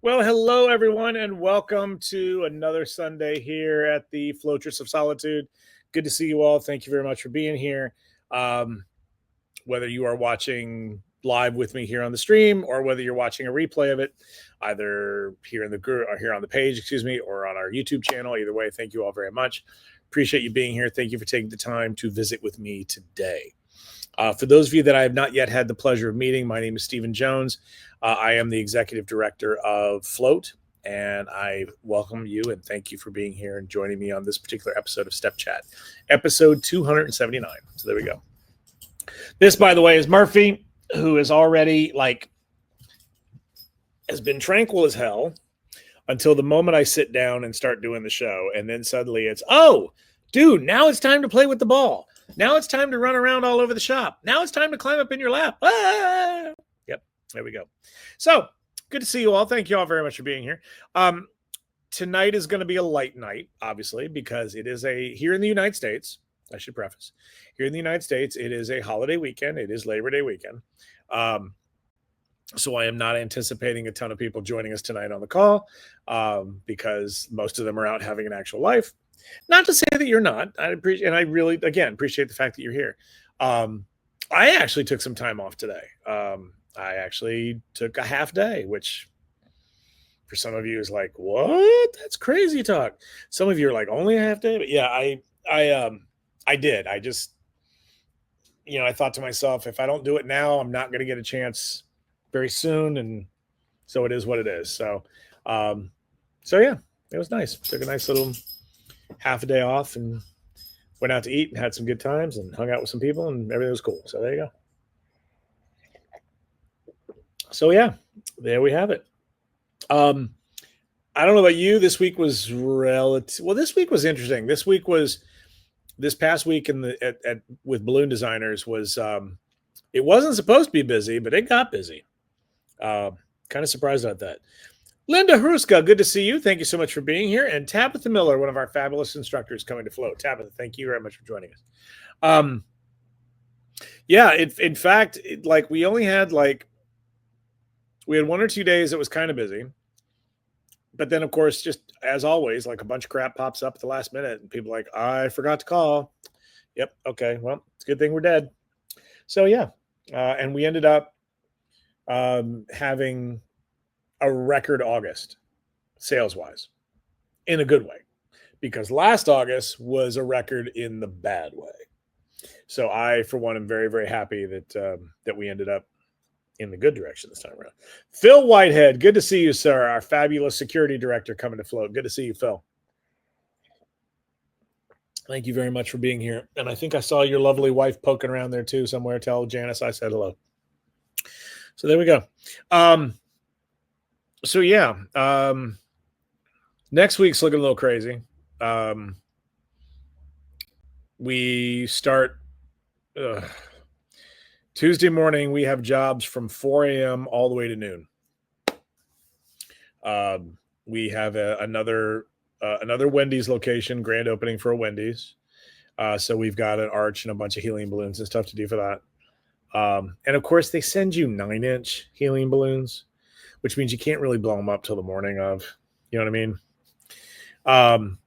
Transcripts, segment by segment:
Well, hello everyone, and welcome to another Sunday here at the Floatress of Solitude. Good to see you all. Thank you very much for being here. Um, whether you are watching live with me here on the stream or whether you're watching a replay of it, either here in the group or here on the page, excuse me, or on our YouTube channel. Either way, thank you all very much. Appreciate you being here. Thank you for taking the time to visit with me today. For those of you that I have not yet had the pleasure of meeting, my name is Stephen Jones. I am the executive director of Float, and I welcome you and thank you for being here and joining me on this particular episode of Step Chat, episode 279. So there we go. This, by the way, is Murphy, who is already has been tranquil as hell until the moment I sit down and start doing the show, and then suddenly it's, oh, dude, now it's time to play with the ball. Now it's time to run around all over the shop. Now it's time to climb up in your lap. Ah! Yep, there we go. So good to see you all. Thank you all very much for being here. Tonight is going to be a light night, obviously, because it is here in the United States. I should preface, here in the United States, it is a holiday weekend. It is Labor Day weekend. So I am not anticipating a ton of people joining us tonight on the call because most of them are out having an actual life. Not to say that you're not. I appreciate, and I really, again, appreciate the fact that you're here. I actually took some time off today. I actually took a half day, which for some of you is like, what? That's crazy talk. Some of you are like, only a half day? But yeah, I did. I just, I thought to myself, if I don't do it now, I'm not going to get a chance very soon. And so it is what it is. So yeah, it was nice. Took a nice little half a day off and went out to eat and had some good times and hung out with some people and everything was cool. So there you go. So yeah, there we have it. I don't know about you. This week was this week was interesting. This past week with balloon designers was it wasn't supposed to be busy, but it got busy. Kind of surprised about that. Linda Hruska, good to see you. Thank you so much for being here. And Tabitha Miller, one of our fabulous instructors coming to Float. Tabitha, thank you very much for joining us. Yeah, in fact, we only had we had 1 or 2 days that was kind of busy. But then, of course, just as always, a bunch of crap pops up at the last minute and people are like, I forgot to call. Yep. Okay. Well, it's a good thing we're dead. So, yeah. And we ended up having a record August sales-wise in a good way, because last August was a record in the bad way. So I, for one, am very, very happy that we ended up in the good direction this time around. Phil Whitehead, good to see you, sir. Our fabulous security director coming to Float. Good to see you, Phil. Thank you very much for being here. And I think I saw your lovely wife poking around there too somewhere. Tell Janice I said hello. So there we go. So yeah, next week's looking a little crazy. We start Tuesday morning. We have jobs from 4 a.m. all the way to noon. We have another Wendy's location, grand opening for a Wendy's. So we've got an arch and a bunch of helium balloons and stuff to do for that. And of course, they send you 9-inch helium balloons, which means you can't really blow them up till the morning of, you know what I mean?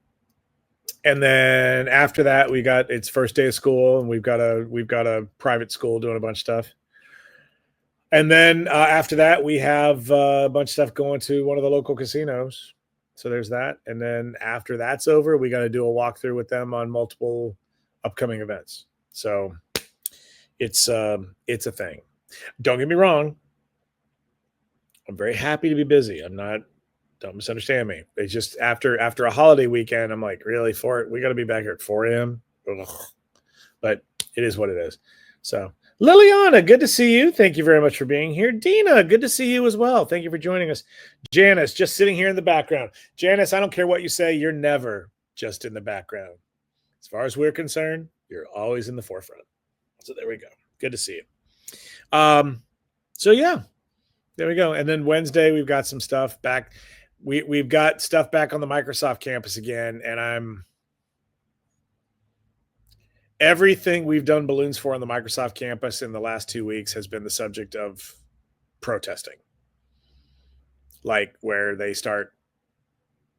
And then after that, it's first day of school, and we've got a private school doing a bunch of stuff. And then after that, we have a bunch of stuff going to one of the local casinos. So there's that. And then after that's over, we got to do a walkthrough with them on multiple upcoming events. So it's a thing. Don't get me wrong. I'm very happy to be busy. Don't misunderstand me. It's just after a holiday weekend, I'm like, really, we got to be back here at 4 a.m. Ugh. But it is what it is. So Liliana, good to see you. Thank you very much for being here. Dina, good to see you as well. Thank you for joining us. Janice, just sitting here in the background. Janice, I don't care what you say. You're never just in the background. As far as we're concerned, you're always in the forefront. So there we go. Good to see you. So yeah, there we go. And then Wednesday, we've got some stuff back. We've got stuff back on the Microsoft campus again, and everything we've done balloons for on the Microsoft campus in the last 2 weeks has been the subject of protesting. like where they start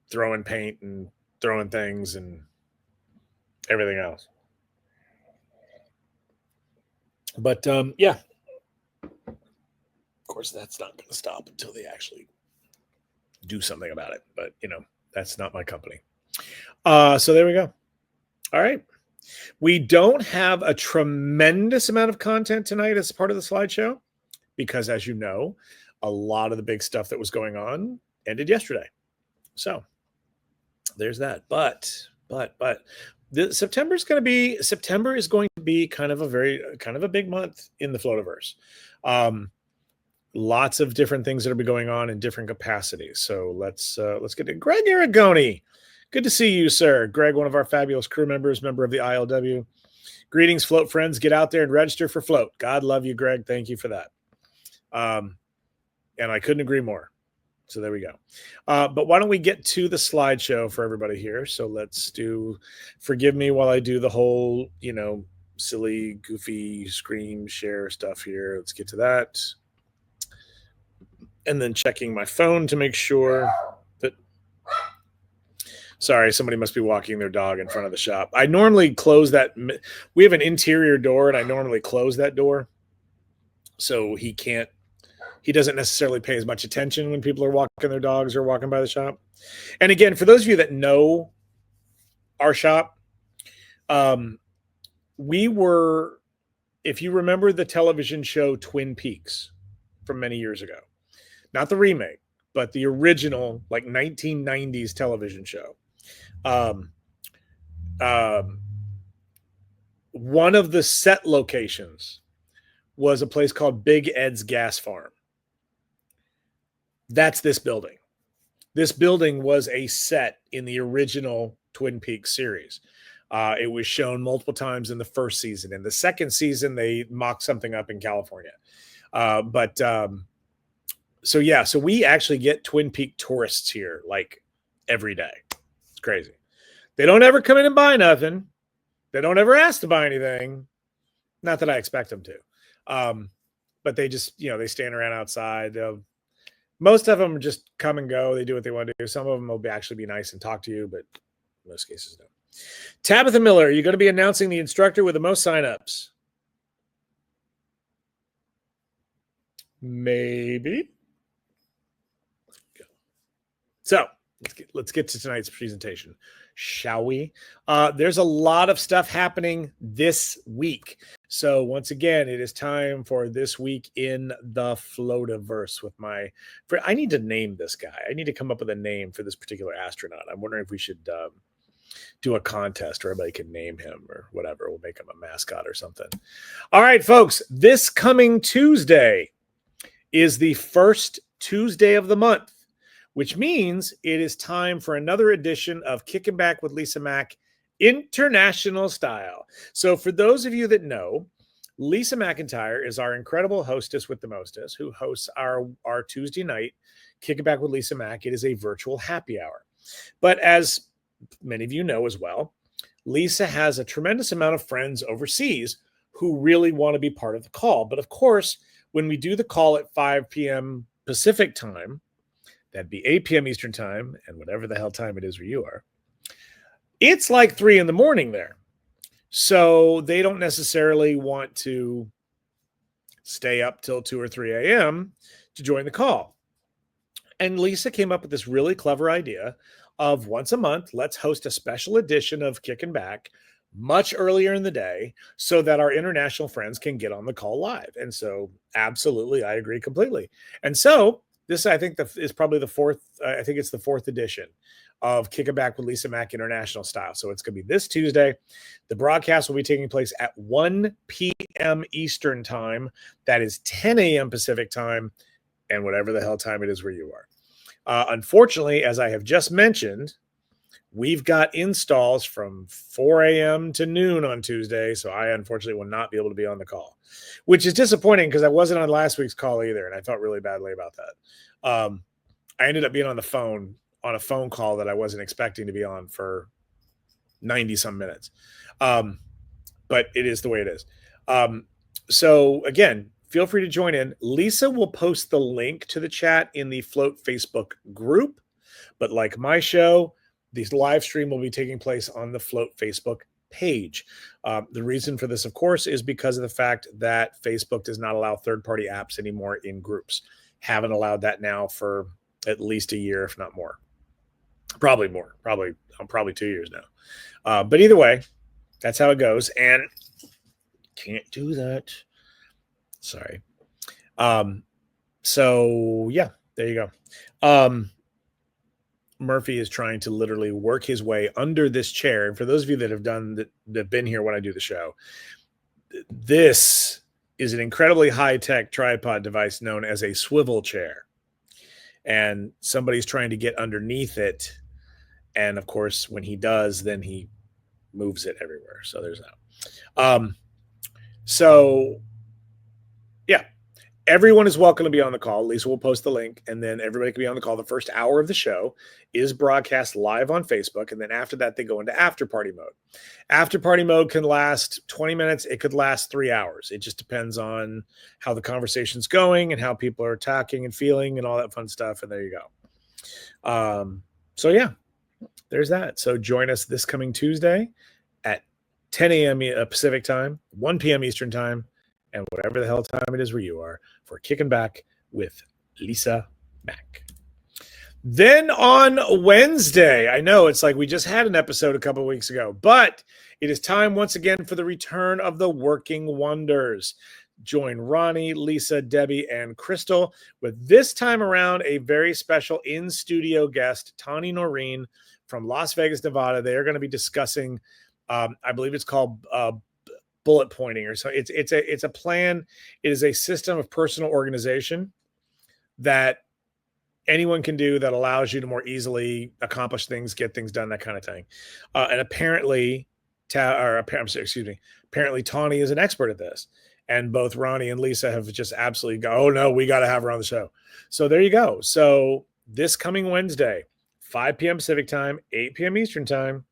throwing paint and throwing things and everything else. But yeah, of course, that's not going to stop until they actually do something about it. But that's not my company. So there we go. All right. We don't have a tremendous amount of content tonight as part of the slideshow because, as you know, a lot of the big stuff that was going on ended yesterday. So there's that. But September is going to be kind of a big month in the Floativerse. Lots of different things that will be going on in different capacities. So let's get to Greg Aragoni. Good to see you, sir. Greg, one of our fabulous crew members, member of the ILW. Greetings, Float friends. Get out there and register for Float. God love you, Greg. Thank you for that. And I couldn't agree more. So there we go. But why don't we get to the slideshow for everybody here? So let's forgive me while I do the whole, silly, goofy, screen share stuff here. Let's get to that. And then checking my phone to make sure that, sorry, somebody must be walking their dog in front of the shop. I normally close that. We have an interior door and I normally close that door. So he doesn't necessarily pay as much attention when people are walking their dogs or walking by the shop. And again, for those of you that know our shop, we were, if you remember the television show Twin Peaks from many years ago, not the remake, but the original, like 1990s television show. One of the set locations was a place called Big Ed's Gas Farm. That's this building. This building was a set in the original Twin Peaks series. It was shown multiple times in the first season. In the second season, they mocked something up in California. So we actually get Twin Peak tourists here like every day. It's crazy. They don't ever come in and buy nothing. They don't ever ask to buy anything. Not that I expect them to. But they just, they stand around outside. Most of them just come and go. They do what they want to do. Some of them will actually be nice and talk to you, but in most cases, no. Tabitha Miller, you're going to be announcing the instructor with the most signups. Maybe. So let's get to tonight's presentation, shall we? There's a lot of stuff happening this week. So once again, it is time for This Week in the Floativerse with I need to name this guy. I need to come up with a name for this particular astronaut. I'm wondering if we should do a contest where everybody can name him or whatever. We'll make him a mascot or something. All right, folks, this coming Tuesday is the first Tuesday of the month, which means it is time for another edition of Kicking Back with Lisa Mack International Style. So for those of you that know, Lisa McIntyre is our incredible hostess with the mostest who hosts our Tuesday night Kicking Back with Lisa Mack. It is a virtual happy hour. But as many of you know as well, Lisa has a tremendous amount of friends overseas who really want to be part of the call. But of course, when we do the call at 5 p.m. Pacific time, that'd be 8 p.m. Eastern time, and whatever the hell time it is where you are, it's like 3 a.m. there. So they don't necessarily want to stay up till 2 or 3 a.m. to join the call. And Lisa came up with this really clever idea of once a month, let's host a special edition of Kicking Back much earlier in the day so that our international friends can get on the call live. And so absolutely, I agree completely. And so this, I think, is probably the fourth. I think it's the fourth edition of Kicking Back with Lisa Mack International Style. So it's going to be this Tuesday. The broadcast will be taking place at 1 p.m. Eastern time. That is 10 a.m. Pacific time, and whatever the hell time it is where you are. Unfortunately, as I have just mentioned, we've got installs from 4 a.m. to noon on Tuesday, so I unfortunately will not be able to be on the call, which is disappointing because I wasn't on last week's call either, and I felt really badly about that. I ended up being on a phone call that I wasn't expecting to be on for 90-some minutes. But it is the way it is. So again, feel free to join in. Lisa will post the link to the chat in the Float Facebook group. But like my show, this live stream will be taking place on the Float Facebook page. The reason for this, of course, is because of the fact that Facebook does not allow third-party apps anymore in groups. Haven't allowed that now for at least a year, if not more. Probably more. Probably 2 years now. But either way, that's how it goes. And can't do that. Sorry. So yeah, there you go. Murphy is trying to literally work his way under this chair. And for those of you that have been here when I do the show, this is an incredibly high-tech tripod device known as a swivel chair. And somebody's trying to get underneath it. And of course, when he does, then he moves it everywhere. So there's that. So yeah, everyone is welcome to be on the call. Lisa will post the link, and then everybody can be on the call. The first hour of the show is broadcast live on Facebook, and then after that, they go into after party mode. After party mode can last 20 minutes. It could last 3 hours. It just depends on how the conversation's going and how people are talking and feeling and all that fun stuff. And there you go. So yeah, there's that. So join us this coming Tuesday at 10 a.m. Pacific time, 1 p.m. Eastern time, and whatever the hell time it is where you are, for Kicking Back with Lisa Mack. Then on Wednesday, I know it's like we just had an episode a couple of weeks ago, but it is time once again for the return of the Working Wonders. Join Ronnie, Lisa, Debbie, and Crystal with this time around a very special in-studio guest, Tani Noreen from Las Vegas, Nevada. They are going to be discussing, I believe it's called bullet pointing, or so. It's a plan. It is a system of personal organization that anyone can do that allows you to more easily accomplish things, get things done, that kind of thing. And apparently, apparently Tawny is an expert at this. And both Ronnie and Lisa have just absolutely go, oh no, we got to have her on the show. So there you go. So this coming Wednesday, 5 p.m. Pacific time, 8 p.m. Eastern time,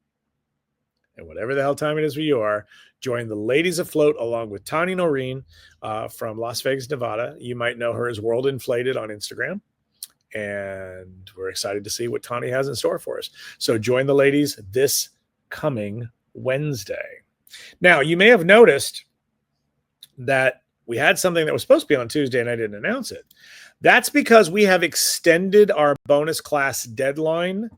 and whatever the hell time it is where you are, join the Ladies Afloat along with Tani Noreen from Las Vegas, Nevada. You might know her as World Inflated on Instagram. And we're excited to see what Tani has in store for us. So join the ladies this coming Wednesday. Now, you may have noticed that we had something that was supposed to be on Tuesday and I didn't announce it. That's because we have extended our bonus class deadline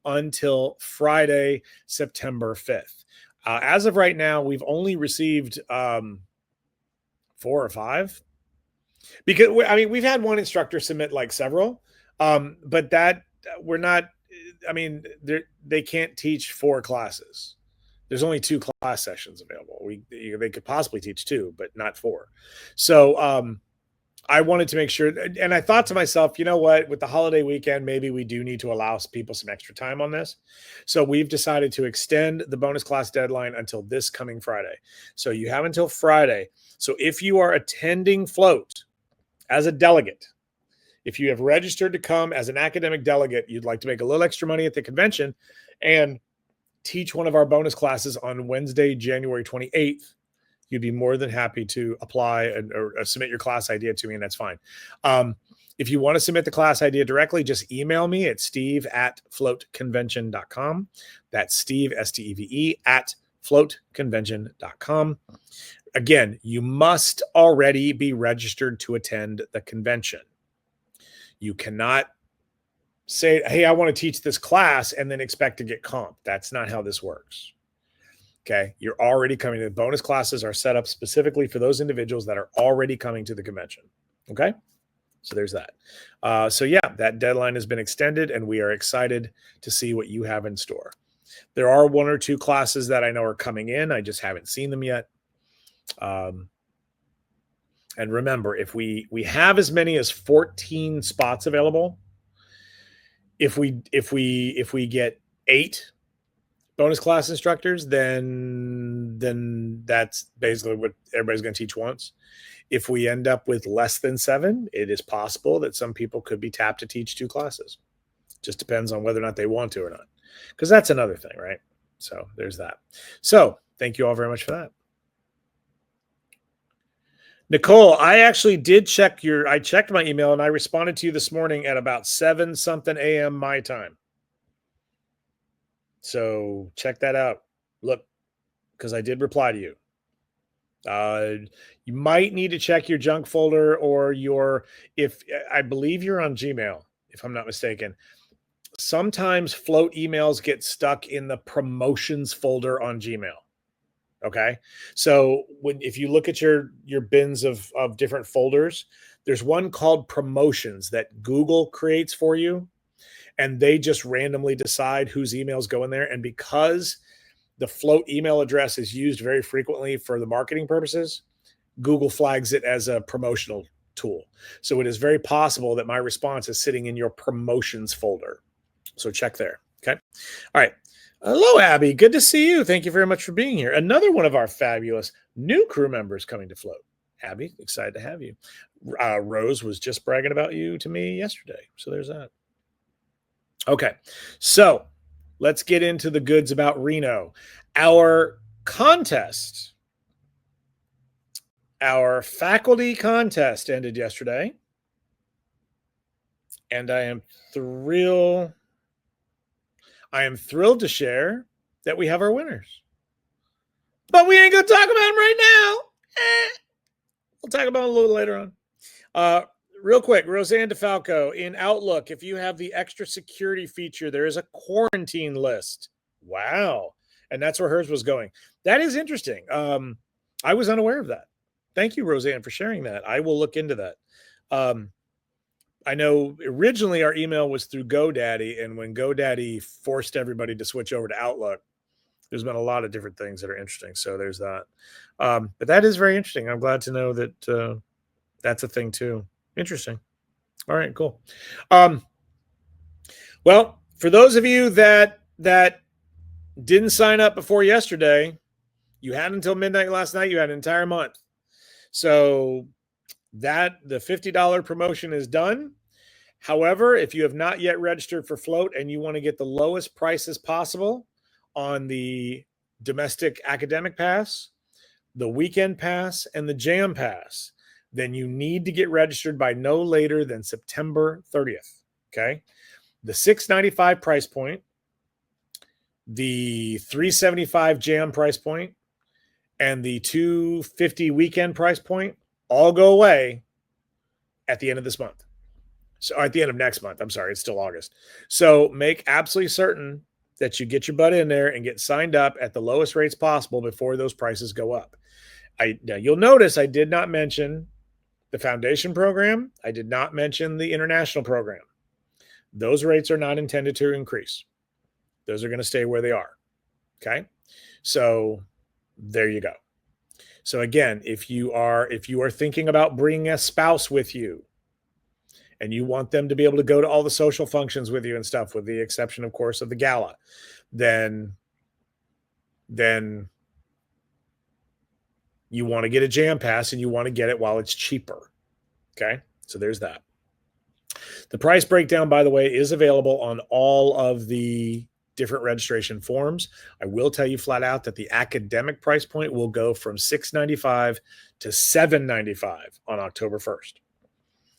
until Friday, September 5th. As of right now, we've only received 4 or 5. Because, I mean, we've had one instructor submit like several, but that we're not, I mean, they can't teach 4 classes. There's only 2 class sessions available. They could possibly teach 2, but not 4. So I wanted to make sure, and I thought to myself, you know what, with the holiday weekend, maybe we do need to allow people some extra time on this. So we've decided to extend the bonus class deadline until this coming Friday. So you have until Friday. So if you are attending Float as a delegate, if you have registered to come as an academic delegate, you'd like to make a little extra money at the convention and teach one of our bonus classes on Wednesday, January 28th, you'd be more than happy to apply or submit your class idea to me, and that's fine. If you want to submit the class idea directly, just email me at steve@floatconvention.com. That's Steve, STEVE, at floatconvention.com. Again, you must already be registered to attend the convention. You cannot say, hey, I want to teach this class and then expect to get comp. That's not how this works. Okay. You're already coming. The bonus classes are set up specifically for those individuals that are already coming to the convention. Okay. So there's that. So yeah, that deadline has been extended and we are excited to see what you have in store. There are 1 or 2 classes that I know are coming in. I just haven't seen them yet. And remember, if we have as many as 14 spots available, if we get 8 bonus class instructors, then that's basically what everybody's going to teach once. If we end up with less than 7, it is possible that some people could be tapped to teach 2 classes. Just depends on whether or not they want to or not, because that's another thing, right? So there's that. So thank you all very much for that. Nicole, I actually did check I checked my email and I responded to you this morning at about 7 something a.m. my time. So check that out. Look, because I did reply to you. You might need to check your junk folder or if I believe you're on Gmail, if I'm not mistaken. Sometimes float emails get stuck in the promotions folder on Gmail. Okay. So if you look at your bins of different folders, there's one called promotions that Google creates for you. And they just randomly decide whose emails go in there. And because the float email address is used very frequently for the marketing purposes, Google flags it as a promotional tool. So it is very possible that my response is sitting in your promotions folder. So check there. Okay. All right. Hello, Abby. Good to see you. Thank you very much for being here. Another one of our fabulous new crew members coming to Float. Abby, excited to have you. Rose was just bragging about you to me yesterday. So there's that. Okay. So let's get into the goods about Reno. Our contest, our faculty contest ended yesterday. And I am thrilled to share that we have our winners. But we ain't going to talk about them right now. We'll talk about them a little later on. Real quick, Roseanne DeFalco, in Outlook, if you have the extra security feature, there is a quarantine list. Wow. And that's where hers was going. That is interesting. I was unaware of that. Thank you, Roseanne, for sharing that. I will look into that. I know originally our email was through GoDaddy, and when GoDaddy forced everybody to switch over to Outlook, there's been a lot of different things that are interesting. So there's that. But that is very interesting. I'm glad to know that that's a thing too. Interesting. All right, cool. Well, for those of you that didn't sign up before yesterday, you had until midnight last night. You had an entire month. So the $50 promotion is done. However, if you have not yet registered for Float and you want to get the lowest prices possible on the domestic academic pass, the weekend pass, and the jam pass, then you need to get registered by no later than September 30th. Okay. The $695 price point, the $375 jam price point, and the $250 weekend price point all go away at the end of this month. So at the end of next month, I'm sorry, it's still August. So make absolutely certain that you get your butt in there and get signed up at the lowest rates possible before those prices go up. Now you'll notice I did not mention the foundation program. I did not mention the international program. Those rates are not intended to increase. Those are going to stay where they are. Okay. So there you go. So again, if you are thinking about bringing a spouse with you and you want them to be able to go to all the social functions with you and stuff, with the exception, of course, of the gala, then you want to get a jam pass and you want to get it while it's cheaper. Okay. So there's that. The price breakdown, by the way, is available on all of the different registration forms. I will tell you flat out that the academic price point will go from $695 to $795 on October 1st.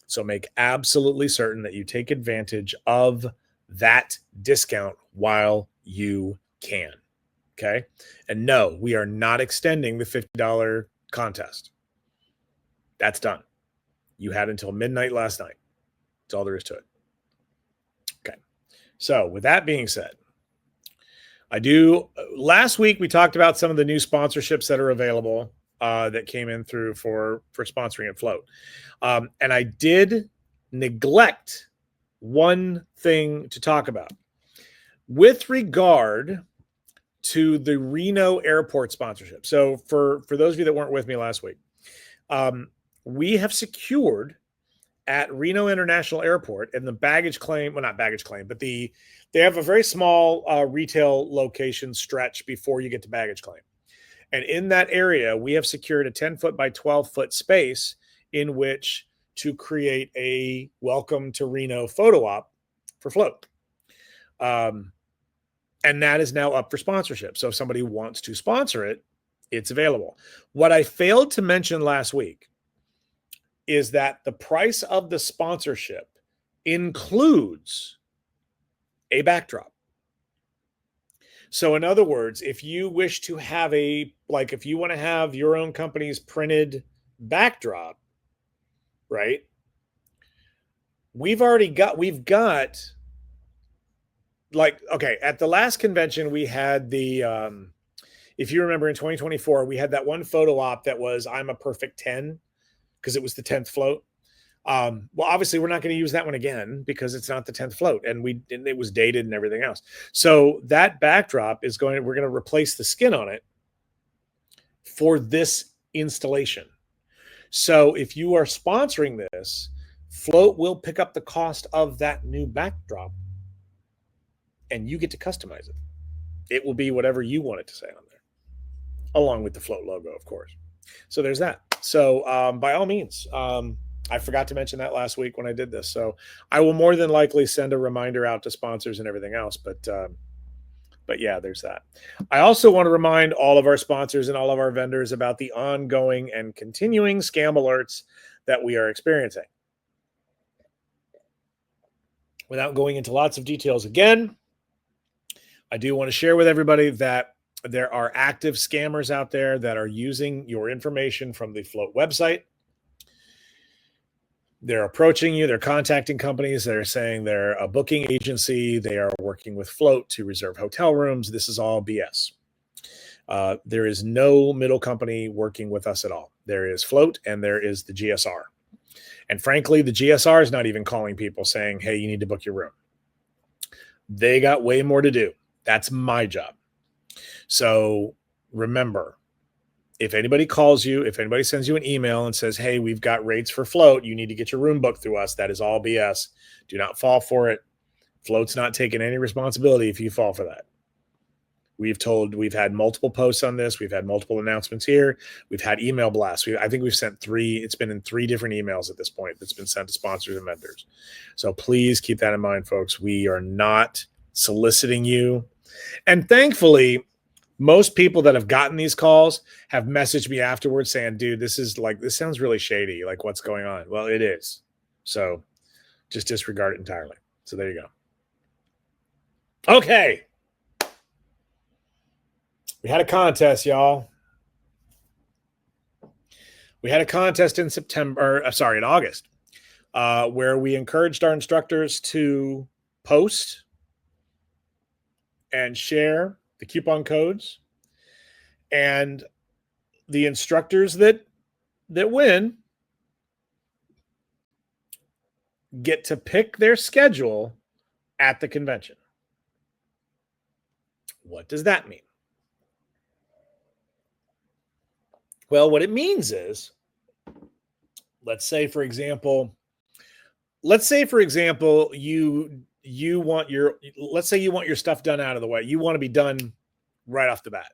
So make absolutely certain that you take advantage of that discount while you can. Okay. And no, we are not extending the $50 contest. That's done. You had until midnight last night. That's all there is to it. Okay. So with that being said, last week we talked about some of the new sponsorships that are available that came in through for sponsoring at Float. And I did neglect one thing to talk about with regard to the Reno airport sponsorship. So for those of you that weren't with me last week, we have secured at Reno International Airport and the baggage claim, well, not baggage claim, but they have a very small retail location stretch before you get to baggage claim. And in that area, we have secured a 10-foot by 12-foot space in which to create a welcome to Reno photo op for Float. And that is now up for sponsorship. So if somebody wants to sponsor it, it's available. What I failed to mention last week is that the price of the sponsorship includes a backdrop. So in other words, if you wish to have if you want to have your own company's printed backdrop, right? We've got okay, at the last convention, we had if you remember in 2024, we had that one photo op that was, I'm a perfect 10, because it was the 10th float. Well, obviously we're not going to use that one again because it's not the 10th float, and it was dated and everything else. So that backdrop we're going to replace the skin on it for this installation. So if you are sponsoring this, Float will pick up the cost of that new backdrop, and you get to customize it. It will be whatever you want it to say on there, along with the Float logo, of course. So there's that. So by all means, I forgot to mention that last week when I did this. So I will more than likely send a reminder out to sponsors and everything else. But yeah, there's that. I also want to remind all of our sponsors and all of our vendors about the ongoing and continuing scam alerts that we are experiencing. Without going into lots of details again, I do want to share with everybody that there are active scammers out there that are using your information from the Float website. They're approaching you. They're contacting companies. They're saying they're a booking agency. They are working with Float to reserve hotel rooms. This is all BS. There is no middle company working with us at all. There is Float and there is the GSR. And frankly, the GSR is not even calling people saying, hey, you need to book your room. They got way more to do. That's my job. So remember, if anybody calls you, if anybody sends you an email and says, hey, we've got rates for Float, you need to get your room booked through us, that is all BS. Do not fall for it. Float's not taking any responsibility if you fall for that. We've had multiple posts on this. We've had multiple announcements here. We've had email blasts. I think we've sent 3. It's been in 3 different emails at this point that's been sent to sponsors and vendors. So please keep that in mind, folks. We are not soliciting you. And thankfully, most people that have gotten these calls have messaged me afterwards saying, dude, this sounds really shady. Like, what's going on? Well, it is. So just disregard it entirely. So there you go. Okay. We had a contest, y'all. We had a contest in August, where we encouraged our instructors to post and share the coupon codes, and the instructors that win get to pick their schedule at the convention. What does that mean? Well, what it means is, let's say, for example, you want your stuff done out of the way. You want to be done right off the bat.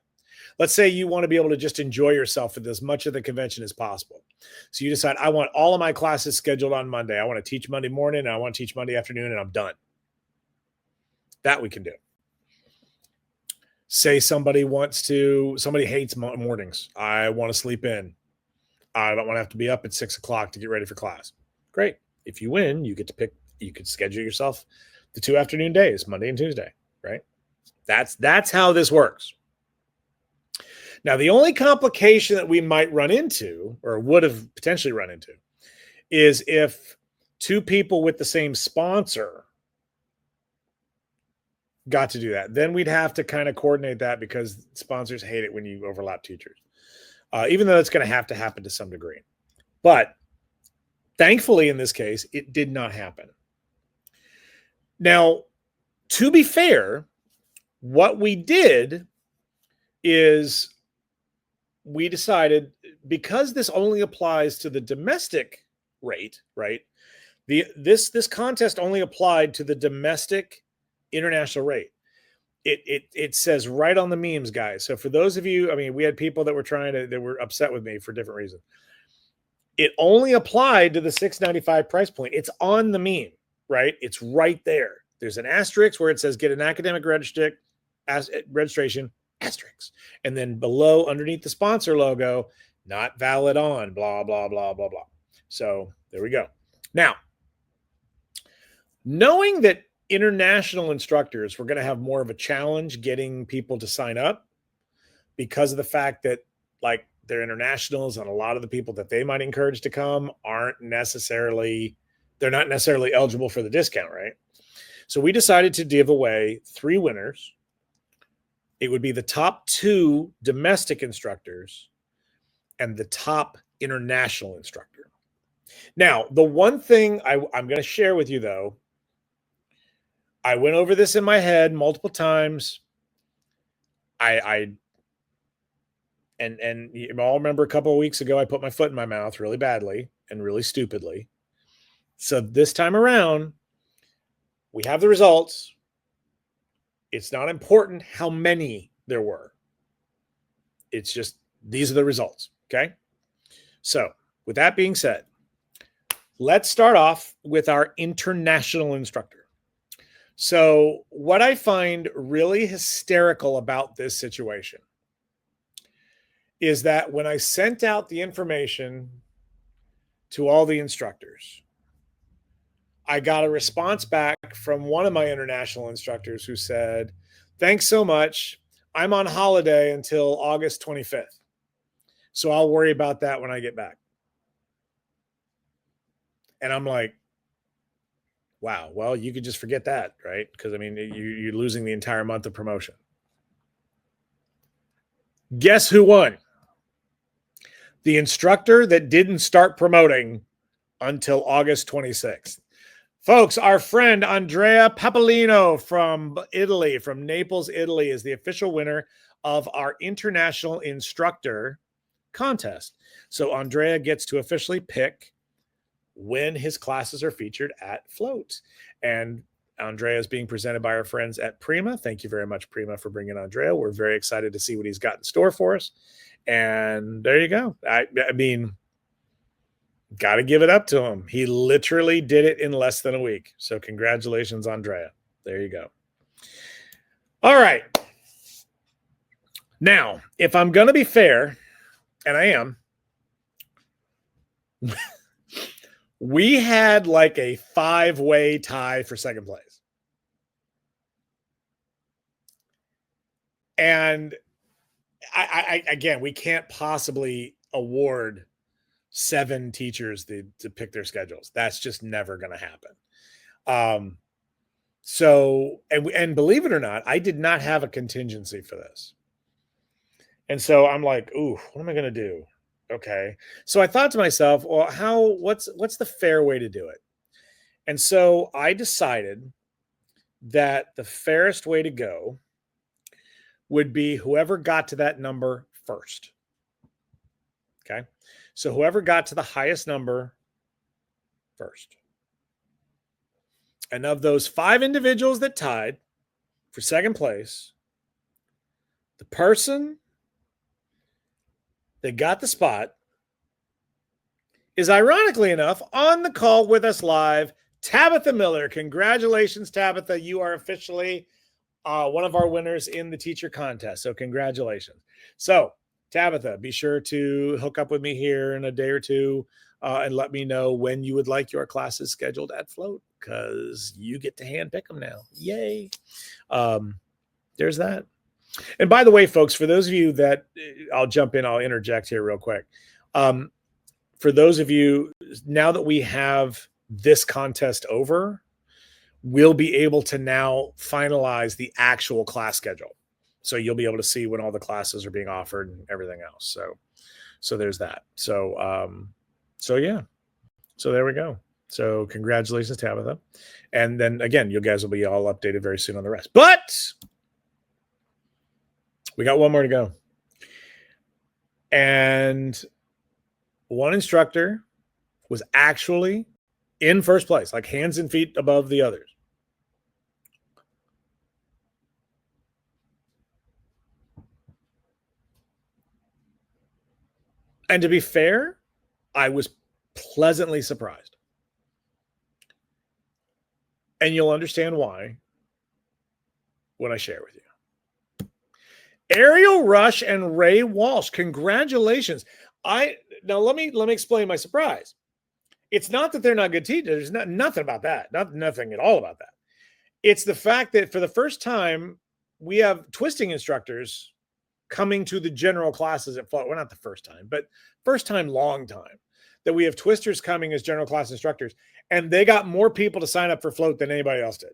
Let's say you want to be able to just enjoy yourself at as much of the convention as possible. So you decide, I want all of my classes scheduled on Monday. I want to teach Monday morning, and I want to teach Monday afternoon, and I'm done. That we can do. Say somebody hates mornings. I want to sleep in. I don't want to have to be up at 6 o'clock to get ready for class. Great. If you win, you could schedule yourself the 2 afternoon days, Monday and Tuesday, right? That's how this works. Now, the only complication that we might run into, or would have potentially run into, is if 2 people with the same sponsor got to do that. Then we'd have to kind of coordinate that, because sponsors hate it when you overlap teachers, even though it's going to happen to some degree. But thankfully, in this case, it did not happen. Now, to be fair, what we did is we decided, because this only applies to the domestic rate, right? This contest only applied to the domestic international rate. It says right on the memes, guys. So for those of you, we had people that were upset with me for different reasons. It only applied to the $695 price point. It's on the meme, right? It's right there. There's an asterisk where it says get an academic registration, asterisk. And then below, underneath the sponsor logo, not valid on, blah, blah, blah, blah, blah. So there we go. Now, knowing that international instructors were going to have more of a challenge getting people to sign up because of the fact that, like, they're internationals and a lot of the people that they might encourage to come aren't necessarily, they're not necessarily eligible for the discount, right? So we decided to give away 3 winners. It would be the top 2 domestic instructors and the top international instructor. Now, the one thing I'm going to share with you, though, I went over this in my head multiple times. And you all remember a couple of weeks ago, I put my foot in my mouth really badly and really stupidly. So this time around, we have the results. It's not important how many there were. It's just, these are the results. Okay. So with that being said, let's start off with our international instructor. So what I find really hysterical about this situation is that when I sent out the information to all the instructors, I got a response back from one of my international instructors who said, "Thanks so much. I'm on holiday until August 25th. So I'll worry about that when I get back." And I'm like, wow, well, you could just forget that, right? Because, I mean, you're losing the entire month of promotion. Guess who won? The instructor that didn't start promoting until August 26th. Folks, our friend Andrea Papolino from Italy, from Naples, Italy, is the official winner of our international instructor contest. So Andrea gets to officially pick when his classes are featured at Float. And Andrea is being presented by our friends at Prima. Thank you very much, Prima, for bringing Andrea. We're very excited to see what he's got in store for us. And there you go. I mean, got to give it up to him. He literally did it in less than a week. So congratulations, Andrea. There you go. All right. Now, if I'm going to be fair, and I am, we had like a 5-way tie for second place. And again, we can't possibly award 7 teachers to pick their schedules. That's just never going to happen. So, and believe it or not, I did not have a contingency for this. And so I'm like, ooh, what am I going to do? Okay. So I thought to myself, well, what's the fair way to do it? And so I decided that the fairest way to go would be whoever got to that number first. Okay. So whoever got to the highest number first. And of those 5 individuals that tied for second place, the person that got the spot is, ironically enough, on the call with us live, Tabitha Miller. Congratulations, Tabitha. You are officially one of our winners in the teacher contest. So congratulations. So Tabitha, be sure to hook up with me here in a day or two and let me know when you would like your classes scheduled at Float, because you get to hand pick them now. Yay. There's that. And by the way, folks, for those of you that, I'll jump in, I'll interject here real quick. For those of you, now that we have this contest over, we'll be able to now finalize the actual class schedule. So you'll be able to see when all the classes are being offered and everything else. So there's that. So yeah. So there we go. So congratulations, Tabitha. And then again, you guys will be all updated very soon on the rest. But we got one more to go. And one instructor was actually in first place, like hands and feet above the others. And to be fair, I was pleasantly surprised. And you'll understand why when I share with you. Ariel Rush and Ray Walsh, congratulations. Now let me explain my surprise. It's not that they're not good teachers. There's nothing about that. Nothing at all about that. It's the fact that for the first time, we have twisting instructors coming to the general classes at Float. Well, not the first time, but first time, long time that we have twisters coming as general class instructors, and they got more people to sign up for Float than anybody else did.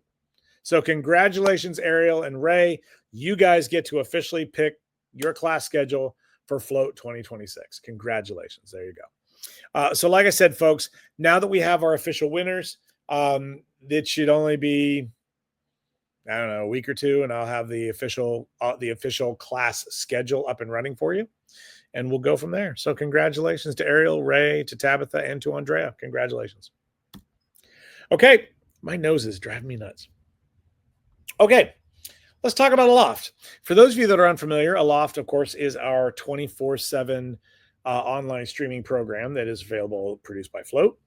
So congratulations, Ariel and Ray. You guys get to officially pick your class schedule for Float 2026. Congratulations. There you go. So like I said, folks, now that we have our official winners, it should only be, I don't know, a week or two, and I'll have the official class schedule up and running for you, and we'll go from there. So congratulations to Ariel, Ray, to Tabitha, and to Andrea. Congratulations. Okay, my nose is driving me nuts. Okay, let's talk about Aloft. For those of you that are unfamiliar, Aloft, of course, is our 24/7 online streaming program that is available, produced by Float.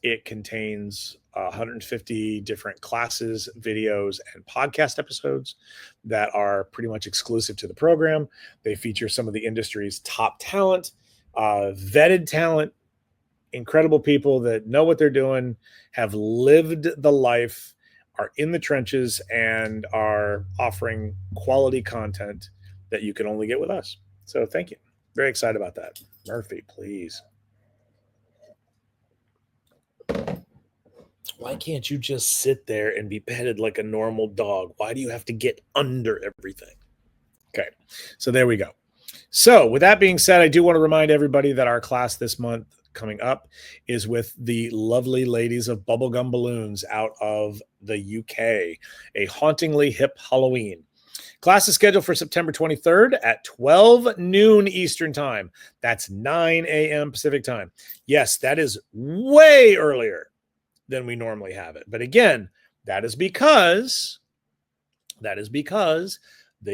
It contains 150 different classes, videos, and podcast episodes that are pretty much exclusive to the program. They feature some of the industry's top talent, vetted talent, incredible people that know what they're doing, have lived the life, are in the trenches, and are offering quality content that you can only get with us. So thank you. Very excited about that. Murphy, please. Why can't you just sit there and be petted like a normal dog? Why do you have to get under everything? Okay, so there we go. So with that being said, I do want to remind everybody that our class this month coming up is with the lovely ladies of Bubblegum Balloons out of the UK, a hauntingly hip Halloween. Class is scheduled for September 23rd at 12 noon Eastern time. That's 9 a.m. Pacific time. Yes, that is way earlier than we normally have it. But again, that is because they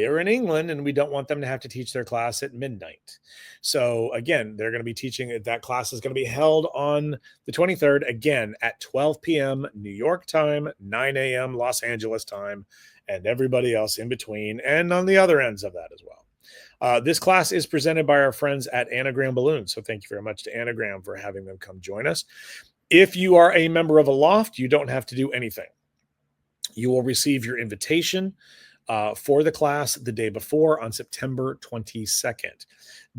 are in England and we don't want them to have to teach their class at midnight. So again, they're going to be teaching, that class is going to be held on the 23rd, again, at 12 p.m. New York time, 9 a.m. Los Angeles time, and everybody else in between and on the other ends of that as well. This class is presented by our friends at Anagram Balloons. So thank you very much to Anagram for having them come join us. If you are a member of Aloft, you don't have to do anything. You will receive your invitation for the class the day before on September 22nd.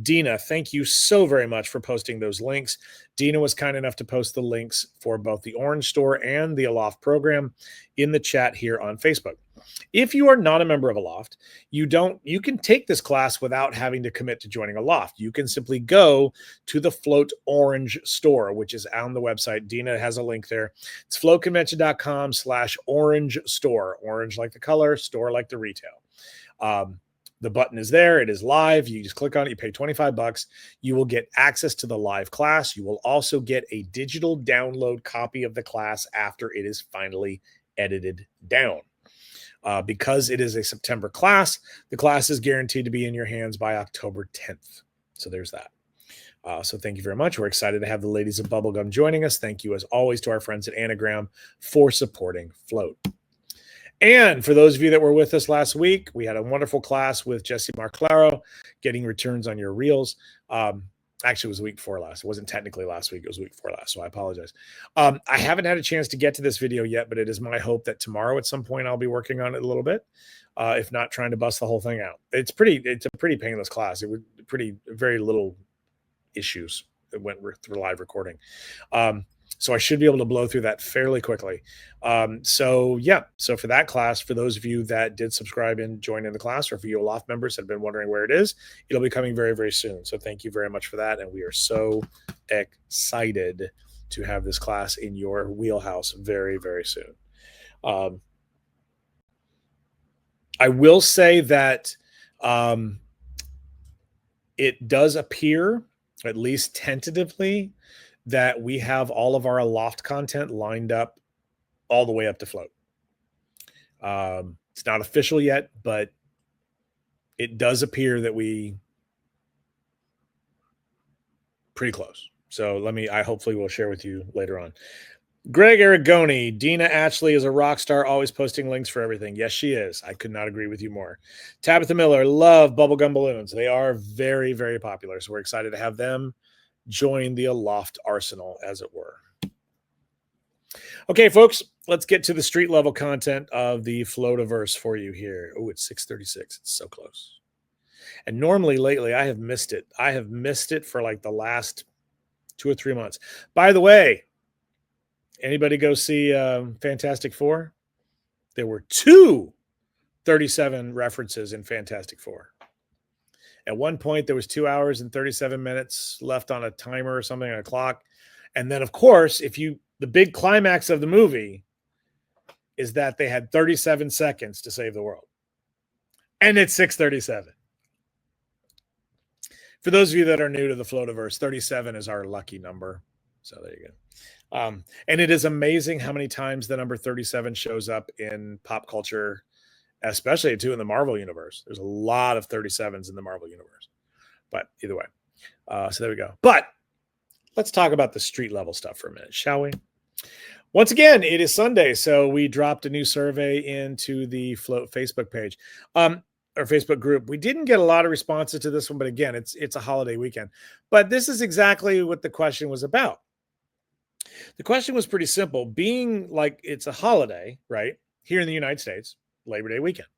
Dina, thank you so very much for posting those links. Dina was kind enough to post the links for both the Orange Store and the Aloft program in the chat here on Facebook. If you are not a member of Aloft, you can take this class without having to commit to joining Aloft. You can simply go to the Float Orange Store, which is on the website. Dina has a link there. It's floatconvention.com/orange store. Orange like the color, store like the retail. The button is there. It is live. You just click on it. You pay $25. You will get access to the live class. You will also get a digital download copy of the class after it is finally edited down. Because it is a September class, the class is guaranteed to be in your hands by October 10th. So there's that. So thank you very much. We're excited to have the ladies of Bubblegum joining us. Thank you, as always, to our friends at Anagram for supporting Float. And for those of you that were with us last week, we had a wonderful class with Jesse Marclaro, getting returns on your reels. Actually, it was the week before last. It wasn't technically last week. It was the week before last, so I apologize. I haven't had a chance to get to this video yet, but it is my hope that tomorrow at some point I'll be working on it a little bit, if not trying to bust the whole thing out. It's a pretty painless class. It was very little issues that went through live recording. So I should be able to blow through that fairly quickly. So for that class, for those of you that did subscribe and join in the class, or for you Aloft members that have been wondering where it is, it'll be coming very, very soon. So thank you very much for that. And we are so excited to have this class in your wheelhouse very, very soon. I will say that it does appear, at least tentatively, that we have all of our Aloft content lined up all the way up to Float. It's not official yet, but it does appear that we pretty close. So I hopefully will share with you later on. Greg Aragoni, Dina Ashley is a rock star, always posting links for everything. Yes, she is. I could not agree with you more. Tabitha Miller, love Bubblegum Balloons. They are very, very popular. So we're excited to have them join the Aloft arsenal, as it were. Okay, folks, let's get to the street level content of the Floativerse for you here. Oh, it's 6:36. It's so close. And normally lately I have missed it. I have missed it for like the last 2 or 3 months. By the way, anybody go see Fantastic Four? There were 37 references in Fantastic Four. At one point, there was 2 hours and 37 minutes left on a timer or something on a clock. And then, of course, the big climax of the movie is that they had 37 seconds to save the world. And it's 6:37. For those of you that are new to the Floativerse, 37 is our lucky number. So there you go. And it is amazing how many times the number 37 shows up in pop culture, especially too in the Marvel universe. There's a lot of 37s in the Marvel universe. But either way, so there we go. But let's talk about the street level stuff for a minute, shall we? Once again, it is Sunday, so we dropped a new survey into the Float Facebook page, or Facebook group. We didn't get a lot of responses to this one, but again, it's a holiday weekend. But this is exactly what the question was about. The question was pretty simple. Being like it's a holiday, right, here in the United States, Labor Day weekend.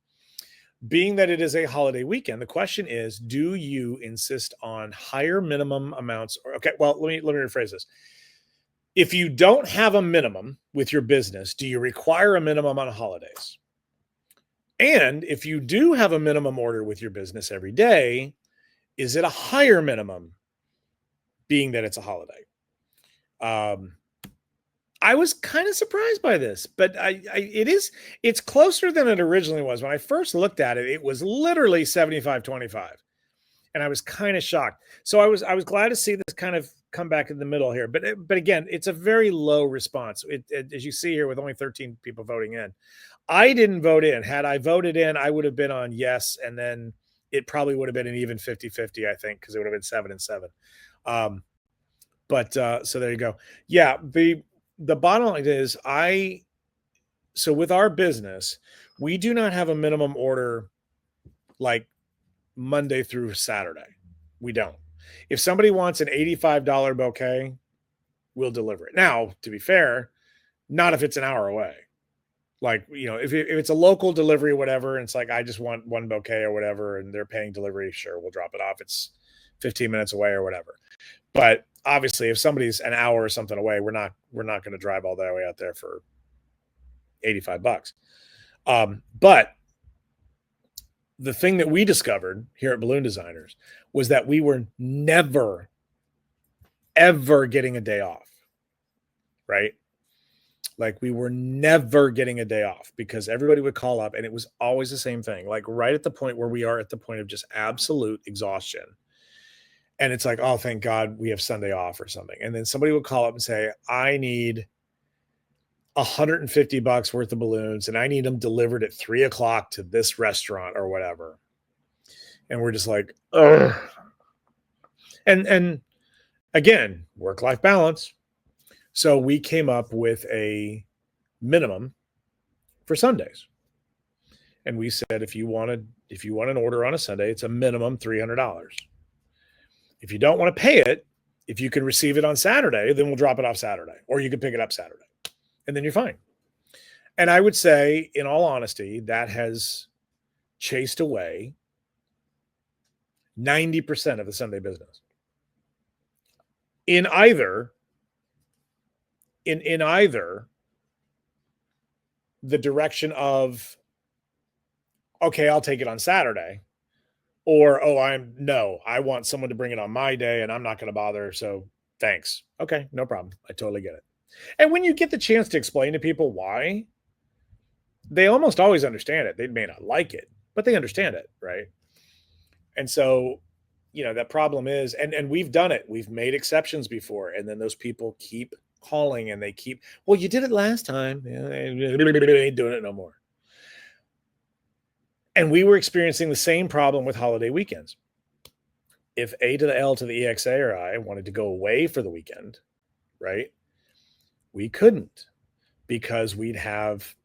Being that it is a holiday weekend, the question is, do you insist on higher minimum amounts? Okay, well, let me rephrase this. If you don't have a minimum with your business, do you require a minimum on holidays? And if you do have a minimum order with your business every day, is it a higher minimum being that it's a holiday? I was kind of surprised by this, but it's closer than it originally was. When I first looked at it, it was literally 75-25. And I was kind of shocked. So I was glad to see this kind of come back in the middle here. But again, it's a very low response. As you see here, with only 13 people voting in. I didn't vote in. Had I voted in, I would have been on yes, and then it probably would have been an even 50-50, I think, because it would have been 7 and 7. So there you go. Yeah, the bottom line is so with our business, we do not have a minimum order like Monday through Saturday. We don't. If somebody wants an $85 bouquet, we'll deliver it. Now, to be fair, not if it's an hour away. Like, if it's a local delivery or whatever, and it's like, I just want one bouquet or whatever, and they're paying delivery, sure, we'll drop it off. It's 15 minutes away or whatever. But obviously, if somebody's an hour or something away, we're not going to drive all that way out there for $85. But the thing that we discovered here at Balloon Designers was that we were never, ever getting a day off, right? Like, we were never getting a day off because everybody would call up and it was always the same thing. Like, right at the point where we are at the point of just absolute exhaustion. And it's like, oh, thank God we have Sunday off or something. And then somebody would call up and say, I need $150 worth of balloons and I need them delivered at 3:00 to this restaurant or whatever. And we're just like, ugh. And again, work-life balance. So we came up with a minimum for Sundays. And we said, if you want an order on a Sunday, it's a minimum $300. If you don't want to pay it, if you can receive it on Saturday, then we'll drop it off Saturday, or you can pick it up Saturday, and then you're fine. And I would say, in all honesty, that has chased away 90% of the Sunday business. In either the direction of, okay, I'll take it on Saturday, or, I want someone to bring it on my day and I'm not going to bother. So thanks. Okay, no problem. I totally get it. And when you get the chance to explain to people why, they almost always understand it. They may not like it, but they understand it, right? And so, that problem is, and we've done it. We've made exceptions before, and then those people keep calling and they keep, well, you did it last time. Yeah, ain't doing it no more. And we were experiencing the same problem with holiday weekends. If A to the L to the EXA or I wanted to go away for the weekend, right? We couldn't, because we'd have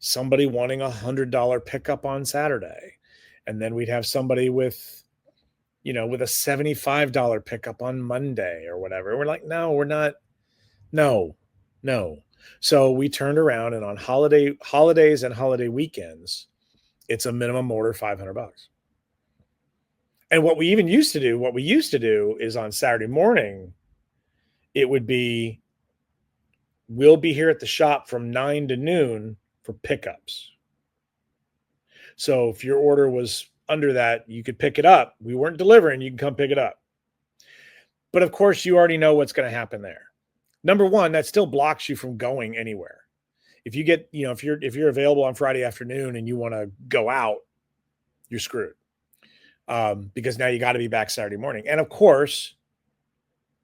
somebody wanting $100 pickup on Saturday. And then we'd have somebody with with a $75 pickup on Monday or whatever. We're like, no, we're not. No, no. So we turned around, and on holidays and holiday weekends, it's a minimum order $500. And what we used to do is on Saturday morning, it would be, we'll be here at the shop from 9 to noon for pickups. So if your order was under that, you could pick it up. We weren't delivering, you can come pick it up. But of course, you already know what's going to happen there. Number one, that still blocks you from going anywhere. If you get, if you're available on Friday afternoon and you want to go out, you're screwed. Because now you got to be back Saturday morning. And of course,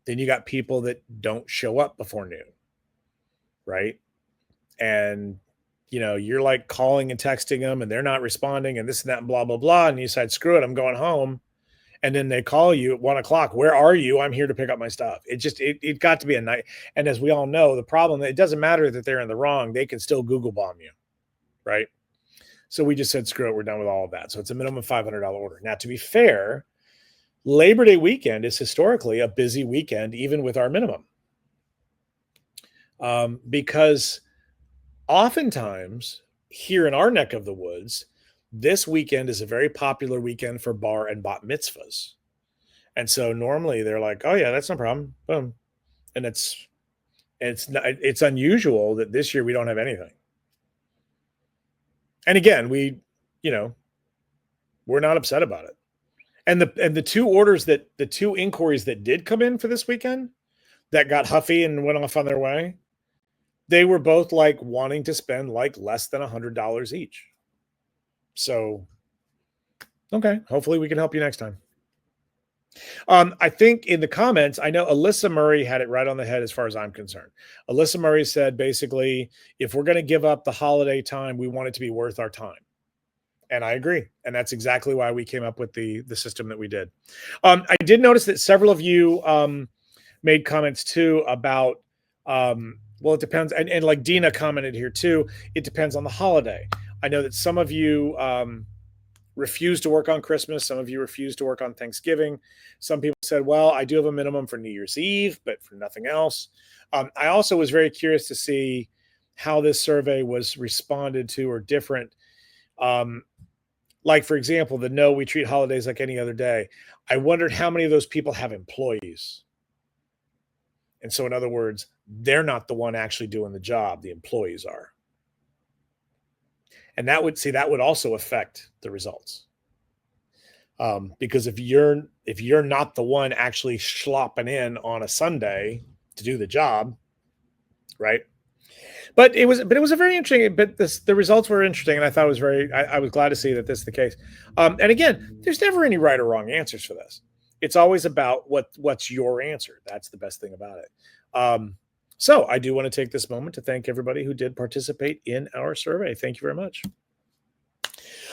then you got people that don't show up before noon, right? And, you're like calling and texting them and they're not responding and this and that and blah, blah, blah. And you decide, screw it, I'm going home. And then they call you at 1:00. Where are you? I'm here to pick up my stuff. It got to be a night. And as we all know, the problem, it doesn't matter that they're in the wrong. They can still Google bomb you, right? So we just said, screw it, we're done with all of that. So it's a minimum $500 order. Now, to be fair, Labor Day weekend is historically a busy weekend, even with our minimum. Because oftentimes here in our neck of the woods, this weekend is a very popular weekend for bar and bat mitzvahs. And so normally they're like, oh yeah, that's no problem. Boom. And it's unusual that this year we don't have anything. And again, we're not upset about it. And the two inquiries that did come in for this weekend that got huffy and went off on their way, they were both like wanting to spend like less than $100 each. So, okay, hopefully we can help you next time. I think in the comments, I know Alyssa Murray had it right on the head as far as I'm concerned. Alyssa Murray said, basically, if we're going to give up the holiday time, we want it to be worth our time. And I agree. And that's exactly why we came up with the system that we did. I did notice that several of you made comments too about, well, it depends. And like Dina commented here too, it depends on the holiday. I know that some of you refuse to work on Christmas. Some of you refuse to work on Thanksgiving. Some people said, well, I do have a minimum for New Year's Eve, but for nothing else. I also was very curious to see how this survey was responded to or different. Like, for example, no, we treat holidays like any other day. I wondered how many of those people have employees. And so in other words, they're not the one actually doing the job. The employees are. And that would also affect the results. Because if you're not the one actually slopping in on a Sunday to do the job, right? But it was a very interesting. But the results were interesting, and I thought it was I was glad to see that this is the case. And again, there's never any right or wrong answers for this. It's always about what's your answer. That's the best thing about it. So I do want to take this moment to thank everybody who did participate in our survey. Thank you very much.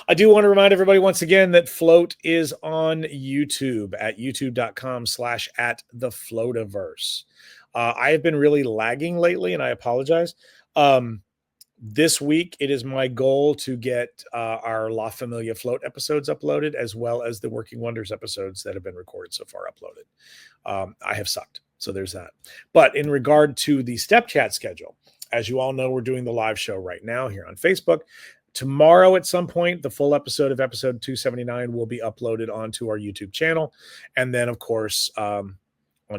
I do want to remind everybody once again that Float is on YouTube at youtube.com/@thefloativerse. I have been really lagging lately, and I apologize. This week, it is my goal to get our La Familia Float episodes uploaded, as well as the Working Wonders episodes that have been recorded so far uploaded. I have sucked. So there's that. But in regard to the Step Chat schedule, as you all know, we're doing the live show right now here on Facebook. Tomorrow at some point, the full episode of episode 279 will be uploaded onto our YouTube channel. And then, of course, on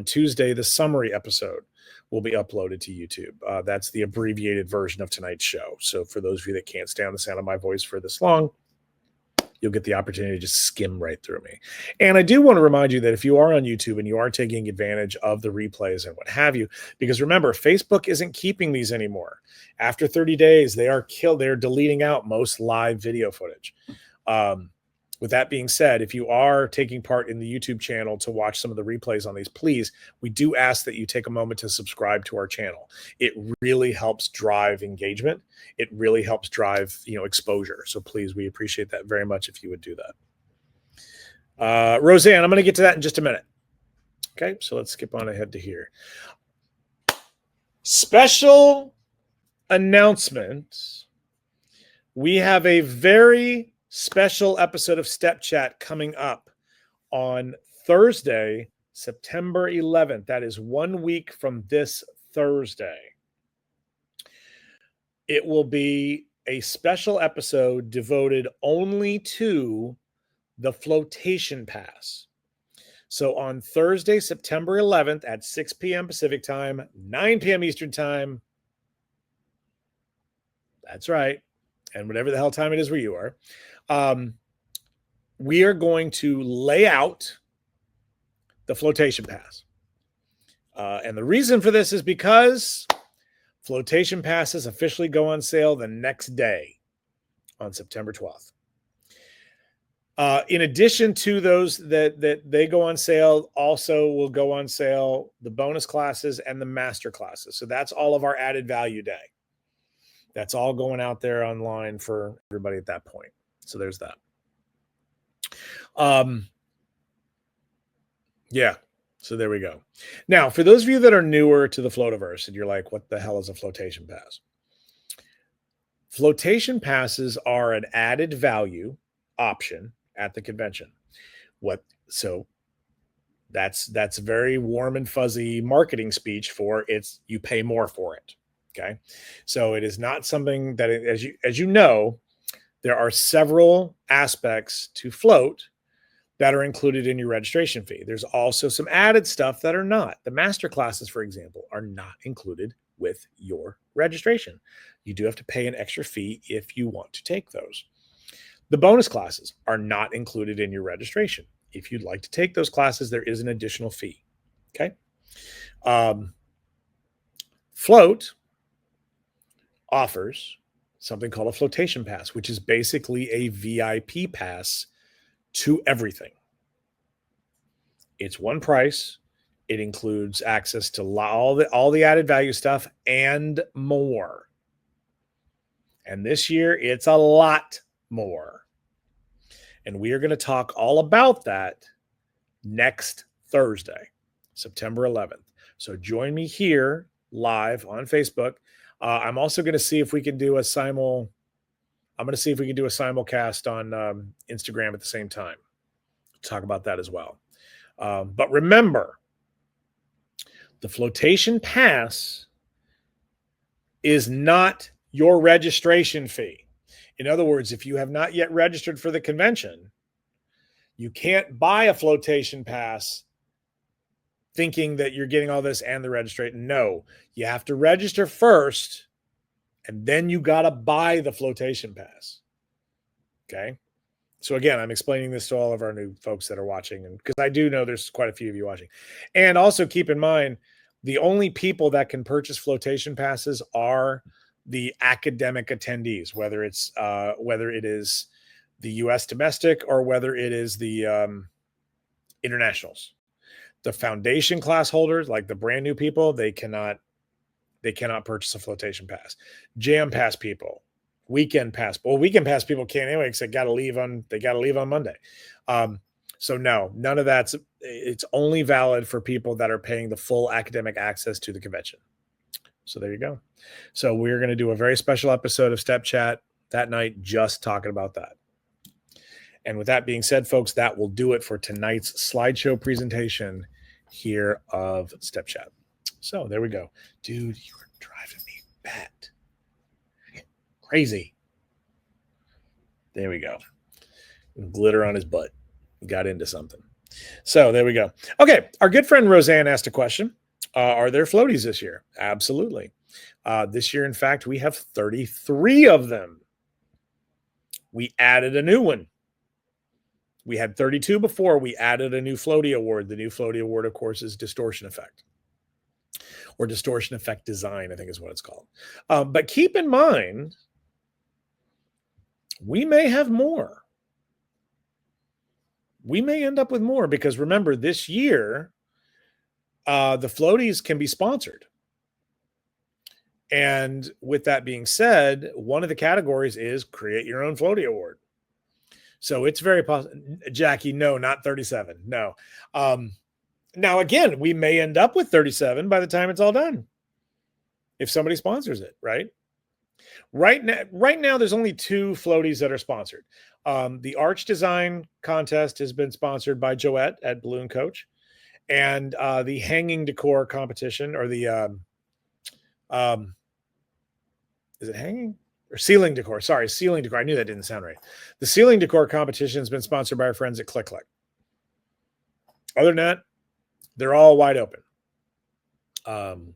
Tuesday, the summary episode will be uploaded to YouTube. That's the abbreviated version of tonight's show. So for those of you that can't stand the sound of my voice for this long, you'll get the opportunity to just skim right through me. And I do want to remind you that if you are on YouTube and you are taking advantage of the replays and what have you, because remember, Facebook isn't keeping these anymore. After 30 days, they're deleting out most live video footage. With that being said, if you are taking part in the YouTube channel to watch some of the replays on these, please, we do ask that you take a moment to subscribe to our channel. It really helps drive engagement. It really helps drive, exposure. So please, we appreciate that very much if you would do that. Roseanne, I'm going to get to that in just a minute. Okay, so let's skip on ahead to here. Special announcement. We have a very special episode of Step Chat coming up on Thursday, September 11th. That is 1 week from this Thursday. It will be a special episode devoted only to the flotation pass. So on Thursday, September 11th at 6 p.m. Pacific time, 9 p.m. Eastern time. That's right. And whatever the hell time it is where you are. We are going to lay out the flotation pass. And the reason for this is because flotation passes officially go on sale the next day on September 12th. In addition to those that they go on sale, also will go on sale the bonus classes and the master classes. So that's all of our added value day. That's all going out there online for everybody at that point. So there's that. Yeah. So there we go. Now, for those of you that are newer to the Floativerse and you're like, what the hell is a flotation pass? Flotation passes are an added value option at the convention. So that's very warm and fuzzy marketing speech for it's you pay more for it. Okay. So it is not something that, as you know, there are several aspects to float that are included in your registration fee. There's also some added stuff that are not. The master classes, for example, are not included with your registration. You do have to pay an extra fee if you want to take those. The bonus classes are not included in your registration. If you'd like to take those classes, there is an additional fee. Okay. Float offers something called a flotation pass, which is basically a VIP pass to everything. It's one price. It includes access to all the added value stuff and more. And this year, it's a lot more. And we are going to talk all about that next Thursday, September 11th. So join me here live on Facebook. I'm also going to see if we can do a simulcast on Instagram at the same time. Talk about that as well. But remember, the flotation pass is not your registration fee. In other words, if you have not yet registered for the convention, you can't buy a flotation pass thinking that you're getting all this and the registration. No, you have to register first, and then you got to buy the flotation pass. Okay. So again, I'm explaining this to all of our new folks that are watching, and because I do know there's quite a few of you watching. And also keep in mind, the only people that can purchase flotation passes are the academic attendees, whether it is the U.S. domestic or whether it is the internationals. The foundation class holders, like the brand new people, they cannot purchase a flotation pass. Jam pass people, weekend pass people can't anyway because they got to leave on Monday. So no, none of that's. It's only valid for people that are paying the full academic access to the convention. So there you go. So we're going to do a very special episode of Step Chat that night, just talking about that. And with that being said, folks, that will do it for tonight's slideshow presentation here of Step Chat. So there we go. Dude, you are driving me bat. Crazy. There we go. Glitter on his butt. Got into something. So there we go. Okay. Our good friend Roseanne asked a question. Are there floaties this year? Absolutely. This year, in fact, we have 33 of them. We added a new one. We had 32 before. We added a new floaty award. The new floaty award, of course, is Distortion Effect, or Distortion Effect Design, I think is what it's called. But keep in mind, we may have more. We may end up with more because remember, this year, the floaties can be sponsored. And with that being said, one of the categories is create your own floaty award. So it's very possible. Jackie, no, not 37. No. Now, again, we may end up with 37 by the time it's all done. If somebody sponsors it, right? Right now, there's only two floaties that are sponsored. The arch design contest has been sponsored by Joette at Balloon Coach, and the hanging decor competition, or the um, is it hanging or ceiling decor? Sorry, ceiling decor. I knew that didn't sound right. The ceiling decor competition has been sponsored by our friends at Click Click. Other than that, they're all wide open. And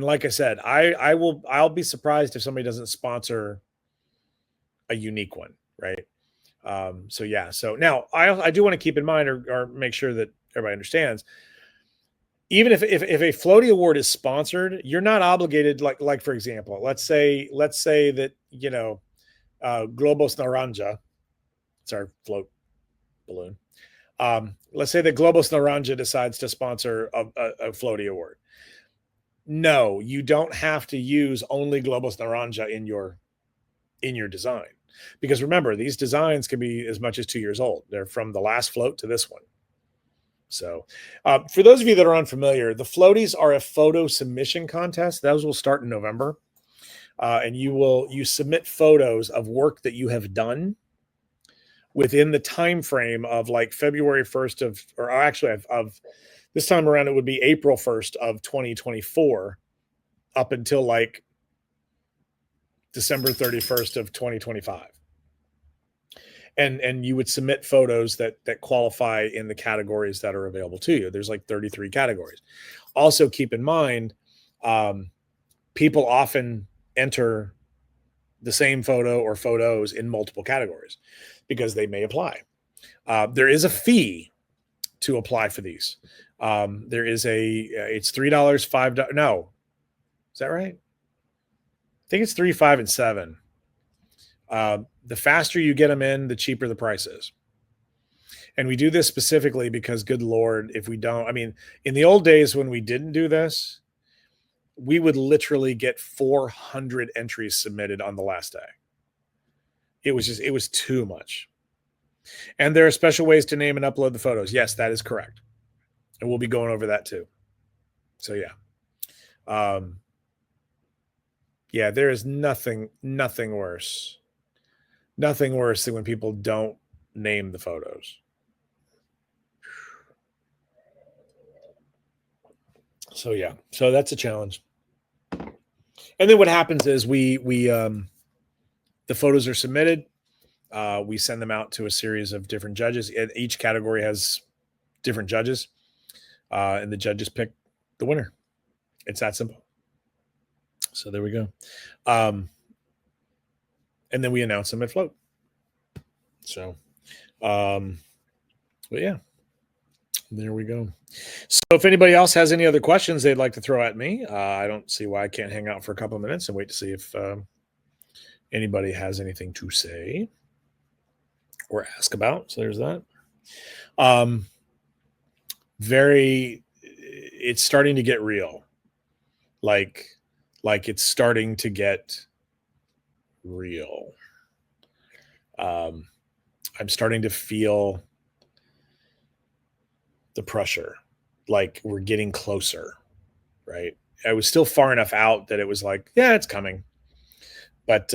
like I said, I'll be surprised if somebody doesn't sponsor a unique one, right? So yeah. So now I do want to keep in mind, or make sure that everybody understands, even if a floaty award is sponsored, you're not obligated. Like for example, let's say that Globos Naranja, it's our float balloon. Let's say that Globos Naranja decides to sponsor a floaty award. No, you don't have to use only Globos Naranja in your design, because remember, these designs can be as much as 2 years old. They're from the last float to this one. So for those of you that are unfamiliar, the floaties are a photo submission contest. Those will start in November. And you submit photos of work that you have done within the time frame of like February 1st of this time around, it would be April 1st of 2024 up until like December 31st of 2025. And you would submit photos that qualify in the categories that are available to you. There's like 33 categories. Also keep in mind, people often enter the same photo or photos in multiple categories because they may apply. There is a fee to apply for these. There is it's $3, $5. No, is that right? I think it's 3, 5, and 7. The faster you get them in, the cheaper the price is. And we do this specifically because, good Lord, if we don't, I mean, in the old days when we didn't do this, we would literally get 400 entries submitted on the last day. It was too much. And there are special ways to name and upload the photos. Yes, that is correct. And we'll be going over that too. So yeah. Yeah, there is nothing worse. Nothing worse than when people don't name the photos. So yeah, so that's a challenge. And then what happens is the photos are submitted. We send them out to a series of different judges. Each category has different judges, and the judges pick the winner. It's that simple. So there we go. And then we announce them at float. So, but yeah, there we go. So if anybody else has any other questions they'd like to throw at me, I don't see why I can't hang out for a couple of minutes and wait to see if anybody has anything to say or ask about. So there's that. It's starting to get real. Like it's starting to get real. I'm starting to feel the pressure. Like we're getting closer, right? I was still far enough out that it was like, yeah, it's coming. But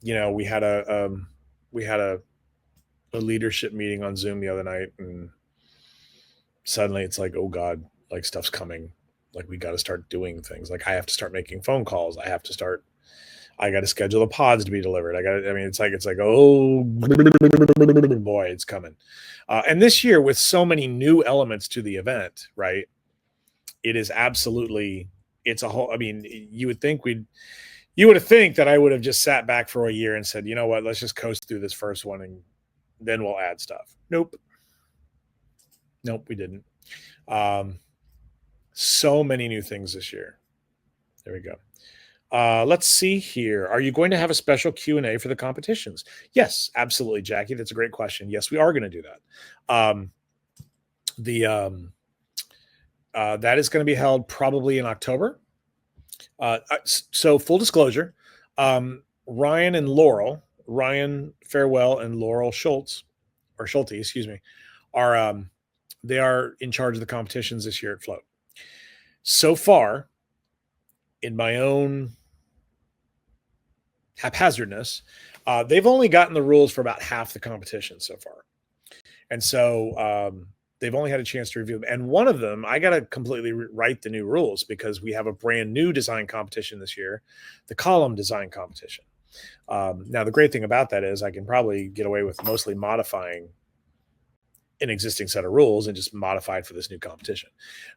we had a leadership meeting on Zoom the other night, and suddenly it's like, oh God, like stuff's coming. Like we got to start doing things. Like I have to start making phone calls. I got to schedule the pods to be delivered. It's like, oh boy, it's coming. And this year with so many new elements to the event, right? It is absolutely, it's a whole, I mean, you would think that I would have just sat back for a year and said, you know what, let's just coast through this first one and then we'll add stuff. Nope, we didn't. So many new things this year. There we go. Let's see here. Are you going to have a special Q&A for the competitions? Yes, absolutely, Jackie. That's a great question. Yes, we are going to do that. That is going to be held probably in October. So full disclosure, Ryan Farewell and Laurel Schulte, excuse me, they are in charge of the competitions this year at Float. So far, in my own haphazardness. They've only gotten the rules for about half the competition so far. And so they've only had a chance to review them. And one of them, I got to completely write the new rules because we have a brand new design competition this year, the column design competition. Now, the great thing about that is I can probably get away with mostly modifying an existing set of rules and just modify it for this new competition.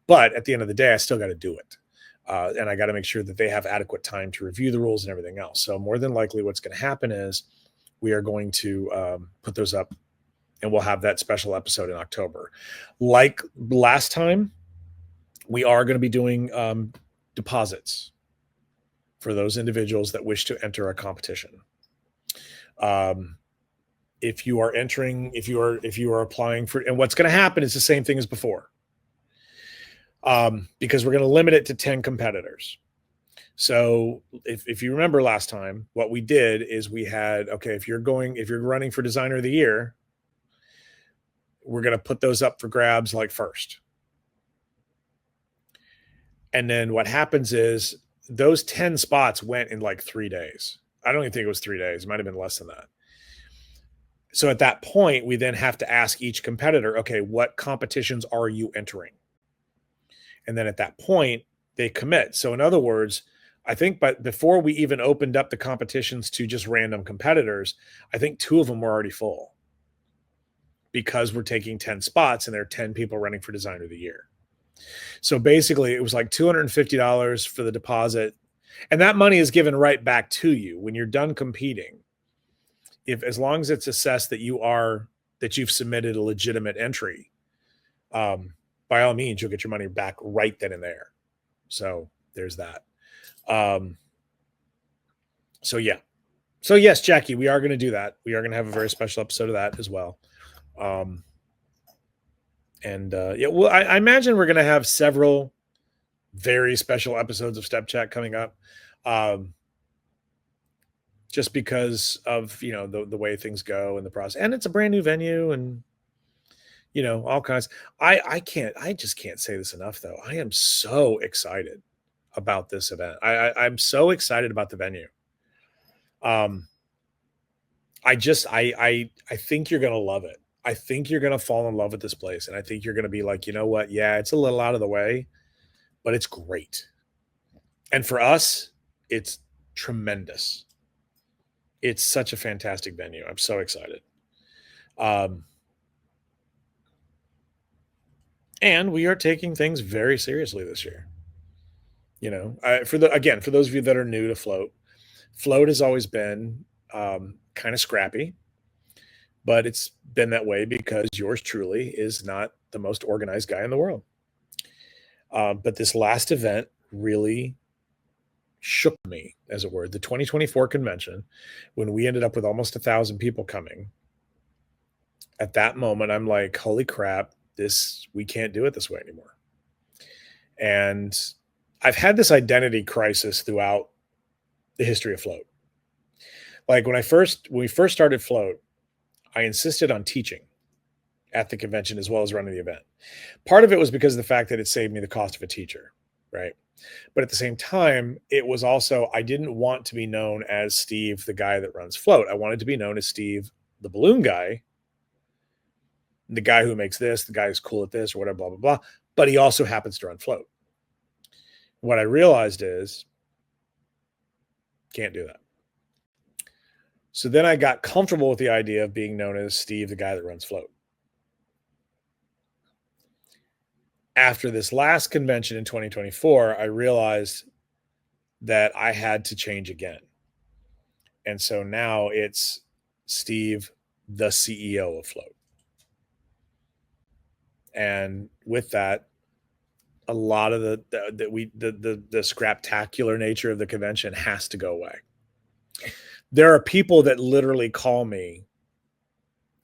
But at the end of the day, I still got to do it. And I got to make sure that they have adequate time to review the rules and everything else. So more than likely what's going to happen is we are going to put those up and we'll have that special episode in October. Like last time, we are going to be doing deposits for those individuals that wish to enter a competition. If you are entering, if you are applying for, and what's going to happen is the same thing as before. Because we're going to limit it to 10 competitors. So if you remember last time, what we did is we had, okay, if you're running for designer of the year, we're going to put those up for grabs like first. And then what happens is those 10 spots went in like 3 days. I don't even think it was 3 days. It might've been less than that. So at that point, we then have to ask each competitor, okay, what competitions are you entering? And then at that point, they commit. So in other words, I think, but before we even opened up the competitions to just random competitors, I think 2 of them were already full because we're taking 10 spots and there are 10 people running for designer of the year. So basically it was like $250 for the deposit. And that money is given right back to you when you're done competing. As long as it's assessed that you've submitted a legitimate entry, by all means, you'll get your money back right then and there. So there's that. So yes, Jackie, we are going to do that. We are going to have a very special episode of that as well. Well, I imagine we're going to have several very special episodes of Step Chat coming up. Just because of, the way things go and the process, and it's a brand new venue and, all kinds. I just can't say this enough though. I am so excited about this event. I'm so excited about the venue. I think you're going to love it. I think you're going to fall in love with this place. And I think you're going to be like, you know what? Yeah, it's a little out of the way, but it's great. And for us, it's tremendous. It's such a fantastic venue. I'm so excited. And we are taking things very seriously this year. For those of you that are new to Float has always been kind of scrappy, but it's been that way because yours truly is not the most organized guy in the world. But this last event really shook me, as it were. The 2024 convention, when we ended up with almost 1,000 people coming, at that moment, I'm like, holy crap, we can't do it this way anymore. And I've had this identity crisis throughout the history of Float. Like when we first started Float, I insisted on teaching at the convention as well as running the event. Part of it was because of the fact that it saved me the cost of a teacher, right? But at the same time, it was also, I didn't want to be known as Steve, the guy that runs Float. I wanted to be known as Steve, the balloon guy, the guy who makes this, the guy who's cool at this, or whatever, blah, blah, blah. But he also happens to run Float. What I realized is, can't do that. So then I got comfortable with the idea of being known as Steve, the guy that runs Float. After this last convention in 2024, I realized that I had to change again. And so now it's Steve, the CEO of Float. And with that, a lot of the scraptacular nature of the convention has to go away. There are people that literally call me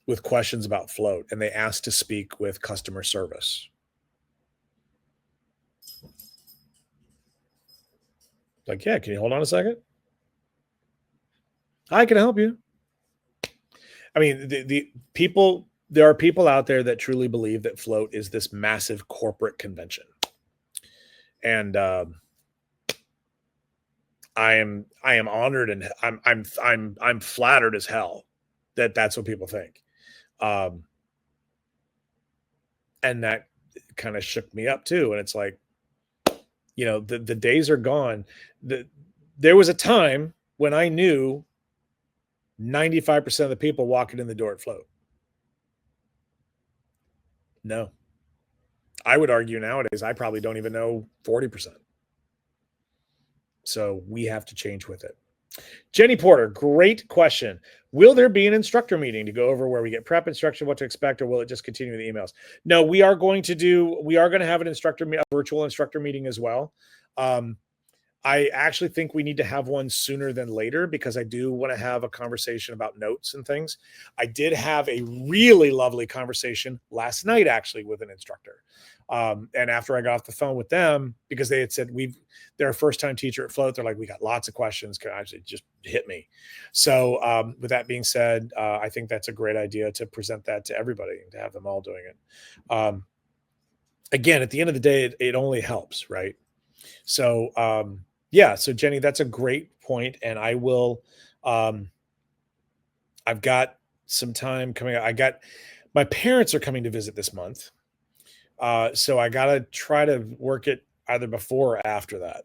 with questions about Float, and they ask to speak with customer service. Like, yeah, can you hold on a second? I can help you. I mean, there are people out there that truly believe that Float is this massive corporate convention. And I am honored, and I'm flattered as hell that that's what people think. Um, and that kind of shook me up too. And it's like, the days are gone. There was a time when I knew 95% of the people walking in the door at Float. No. I would argue nowadays I probably don't even know 40%. So we have to change with it. Jenny Porter, great question. Will there be an instructor meeting to go over where we get prep instruction, what to expect, or will it just continue with the emails? No, we are going to have a virtual instructor meeting as well. I actually think we need to have one sooner than later because I do want to have a conversation about notes and things. I did have a really lovely conversation last night, actually, with an instructor. And after I got off the phone with them, because they had said they're a first-time teacher at Float, they're like, we got lots of questions. Can actually just hit me. So with that being said, I think that's a great idea to present that to everybody and to have them all doing it. Again, at the end of the day, it only helps, right? So so Jenny, that's a great point. And I will, I've got some time coming up. My parents are coming to visit this month. So I got to try to work it either before or after that.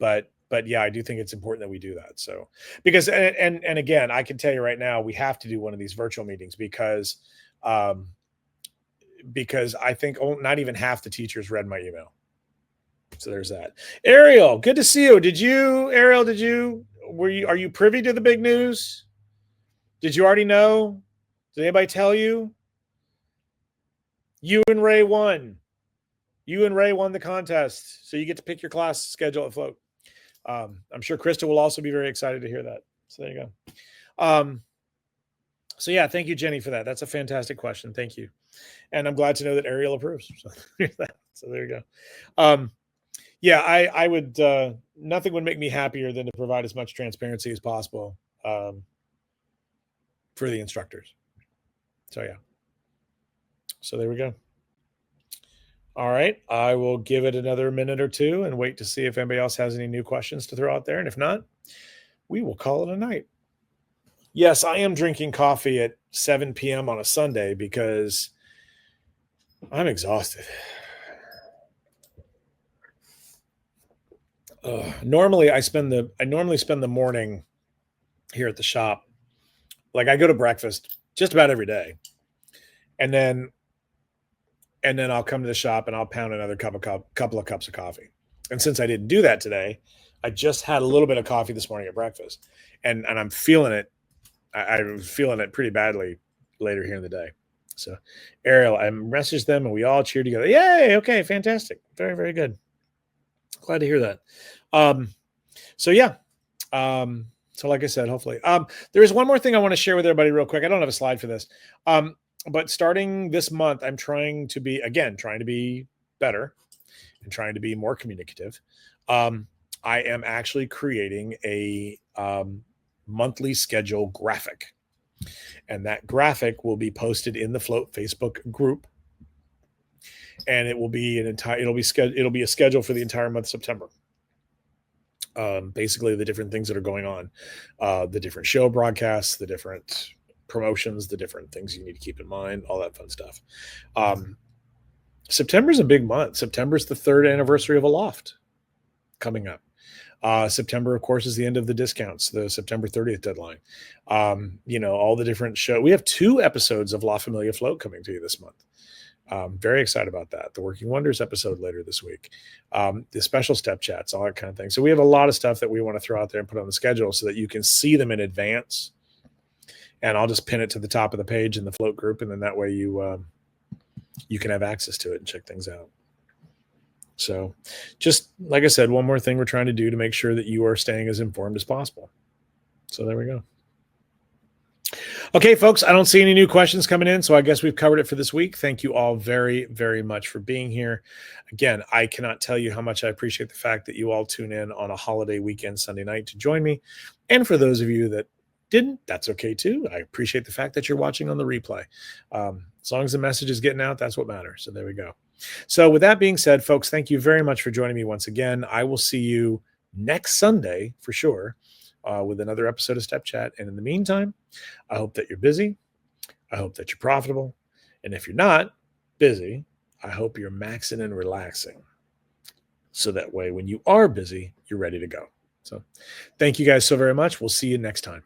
But yeah, I do think it's important that we do that. So, because, and again, I can tell you right now, we have to do one of these virtual meetings because I think not even half the teachers read my email. So there's that. Ariel, good to see you. Are you privy to the big news? Did you already know? Did anybody tell you? You and Ray won the contest. So you get to pick your class schedule at Float. I'm sure Krista will also be very excited to hear that. So there you go. So yeah, thank you, Jenny, for that. That's a fantastic question. Thank you. And I'm glad to know that Ariel approves. So there you go. Yeah, I would, nothing would make me happier than to provide as much transparency as possible for the instructors. So yeah. So there we go. All right. I will give it another minute or two and wait to see if anybody else has any new questions to throw out there. And if not, we will call it a night. Yes, I am drinking coffee at 7 p.m. on a Sunday because I'm exhausted. Normally spend the morning here at the shop. Like I go to breakfast just about every day. And then I'll come to the shop and I'll pound another couple of cups of coffee. And since I didn't do that today, I just had a little bit of coffee this morning at breakfast, and I'm feeling it. I'm feeling it pretty badly later here in the day. So Ariel, I messaged them and we all cheered together. Yay. Okay. Fantastic. Very, very good. Glad to hear that. So yeah. So like I said, hopefully, there is one more thing I want to share with everybody real quick. I don't have a slide for this. But starting this month, I'm trying to be better and trying to be more communicative. I am actually creating a monthly schedule graphic, and that graphic will be posted in the Float Facebook group, and it will be it'll be a schedule for the entire month of September. Basically the different things that are going on, the different show broadcasts, the different promotions, the different things you need to keep in mind, all that fun stuff. September is a big month. September is the 3rd anniversary of Aloft coming up. September, of course, is the end of the discounts, the September 30th deadline. All the different shows. We have 2 episodes of La Familia Float coming to you this month. Very excited about that. The Working Wonders episode later this week, the special step chats, all that kind of thing. So we have a lot of stuff that we want to throw out there and put on the schedule so that you can see them in advance. And I'll just pin it to the top of the page in the Float group. And then that way you can have access to it and check things out. So just like I said, one more thing we're trying to do to make sure that you are staying as informed as possible. So there we go. Okay, folks, I don't see any new questions coming in, so I guess we've covered it for this week. Thank you all very, very much for being here. Again, I cannot tell you how much I appreciate the fact that you all tune in on a holiday weekend Sunday night to join me. And for those of you that didn't, that's okay too. I appreciate the fact that you're watching on the replay. As long as the message is getting out, that's what matters. So there we go. So with that being said, folks, thank you very much for joining me once again. I will see you next Sunday for sure with another episode of Step Chat. And in the meantime, I hope that you're busy. I hope that you're profitable. And if you're not busy, I hope you're maxing and relaxing. So that way, when you are busy, you're ready to go. So thank you guys so very much. We'll see you next time.